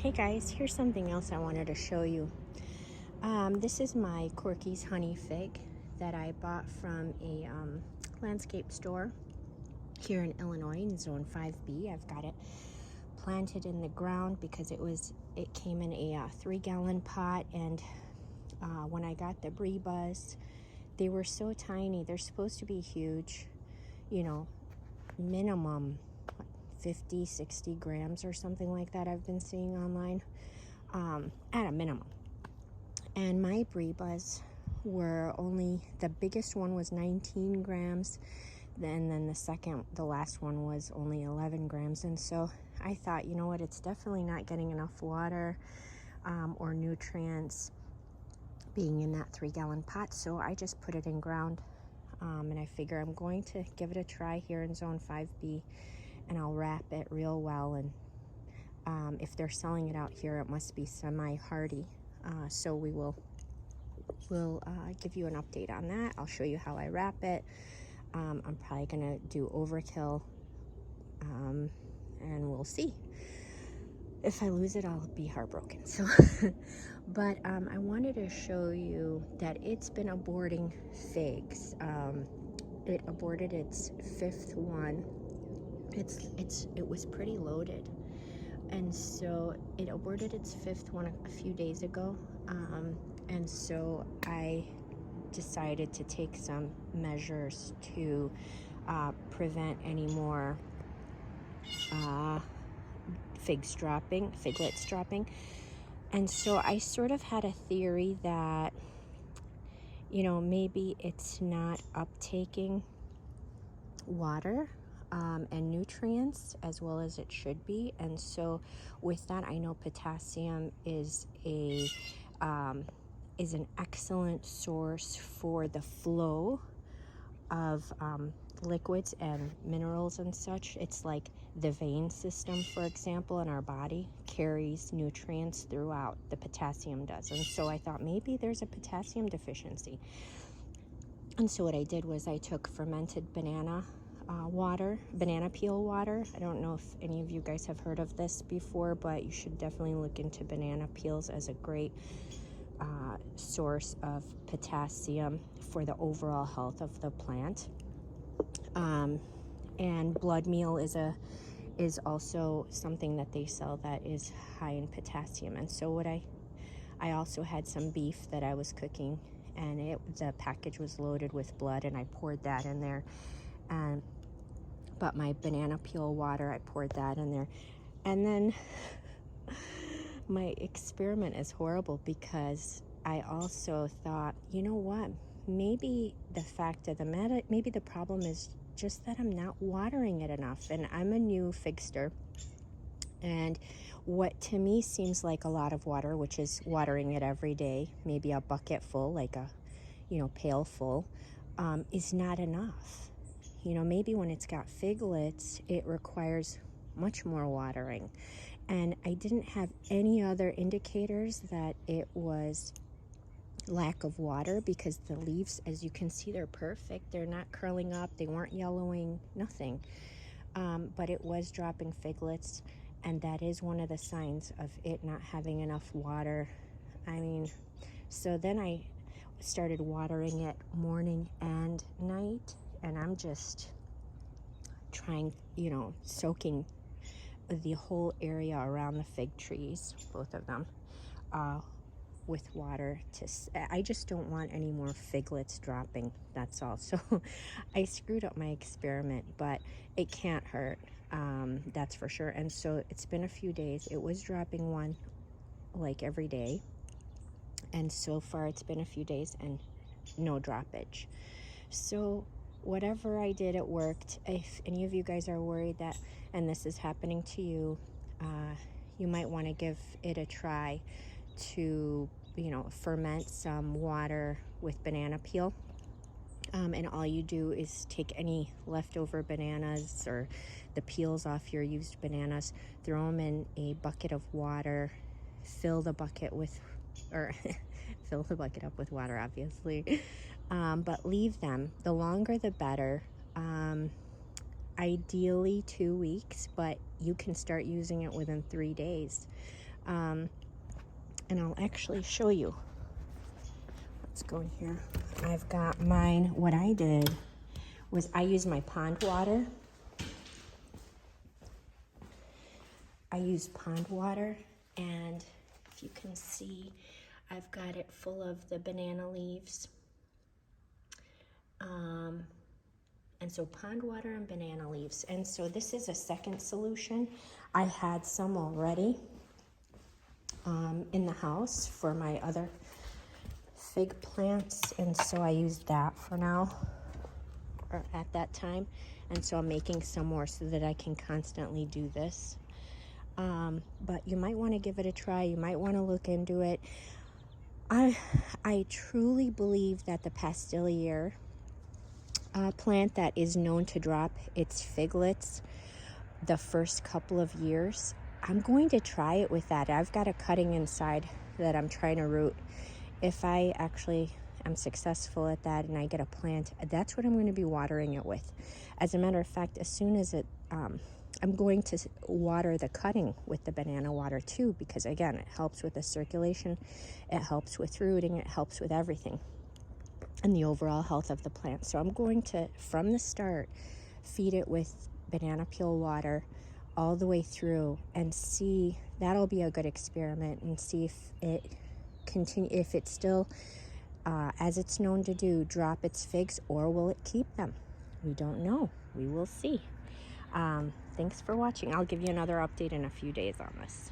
Hey guys, here's something else I wanted to show you. This is my Corky's honey fig that I bought from a landscape store here in Illinois in zone 5B. I've got it planted in the ground because it came in a 3-gallon pot, and when I got the bee buzz, they were so tiny. They're supposed to be huge, you know, minimum 50, 60 grams or something like that I've been seeing online, at a minimum. And my bee buzz were only, the biggest one was 19 grams, and then the last one was only 11 grams. And so I thought, you know what, it's definitely not getting enough water or nutrients being in that 3-gallon pot, so I just put it in ground. And I figure I'm going to give it a try here in zone 5B, and I'll wrap it real well. And if they're selling it out here, it must be semi-hardy. So we'll give you an update on that. I'll show you how I wrap it. I'm probably gonna do overkill, and we'll see. If I lose it, I'll be heartbroken. So, but I wanted to show you that it's been aborting figs. It aborted its 5th one. It was pretty loaded, and so it aborted its 5th one a few days ago. And so I decided to take some measures to prevent any more figlets dropping. And so I sort of had a theory that, you know, maybe it's not uptaking water and nutrients as well as it should be. And so with that, I know potassium is an excellent source for the flow of liquids and minerals and such. It's like the vein system, for example, in our body carries nutrients throughout. The potassium does. And so I thought maybe there's a potassium deficiency. And so what I did was I took fermented banana peel water. I don't know if any of you guys have heard of this before, but you should definitely look into banana peels as a great source of potassium for the overall health of the plant. And blood meal is also something that they sell that is high in potassium. And so I also had some beef that I was cooking, and the package was loaded with blood, and I poured that in there. But my banana peel water, I poured that in there. And then my experiment is horrible because I also thought, you know what, maybe maybe the problem is just that I'm not watering it enough. And I'm a new figster, and what to me seems like a lot of water, which is watering it every day, maybe a bucket full, like a pail full, is not enough. Maybe when it's got figlets, it requires much more watering. And I didn't have any other indicators that it was lack of water, because the leaves, as you can see, they're perfect. They're not curling up. They weren't yellowing, nothing. But it was dropping figlets, and that is one of the signs of it not having enough water. So then I started watering it morning and night, and I'm just trying, soaking the whole area around the fig trees, both of them, with water. I just don't want any more figlets dropping, that's all. So I screwed up my experiment, but it can't hurt, that's for sure. And so it's been a few days. It was dropping one like every day, and so far it's been a few days and no droppage. So whatever I did, it worked. If any of you guys are worried that, and this is happening to you, you might want to give it a try to, ferment some water with banana peel. And all you do is take any leftover bananas or the peels off your used bananas, throw them in a bucket of water, fill the bucket up with water, obviously. But leave them. The longer the better. Ideally 2 weeks, but you can start using it within 3 days. And I'll actually show you. Let's go in here. I've got mine. What I did was I used my pond water. And if you can see, I've got it full of the banana leaves. And so pond water and banana leaves. And so this is a second solution. I had some already in the house for my other fig plants, and so I used that for now, or at that time. And so I'm making some more so that I can constantly do this. But you might want to give it a try. You might want to look into it. I truly believe that the pastilier plant that is known to drop its figlets the first couple of years, I'm going to try it with that. I've got a cutting inside that I'm trying to root. If I actually am successful at that and I get a plant, that's what I'm going to be watering it with. As a matter of fact, as soon as it I'm going to water the cutting with the banana water too, because again, it helps with the circulation, it helps with rooting, it helps with everything and the overall health of the plant. So I'm going to, from the start, feed it with banana peel water all the way through and see. That'll be a good experiment, and see if it if it still, as it's known to do, drop its figs, or will it keep them? We don't know. We will see. Thanks for watching. I'll give you another update in a few days on this.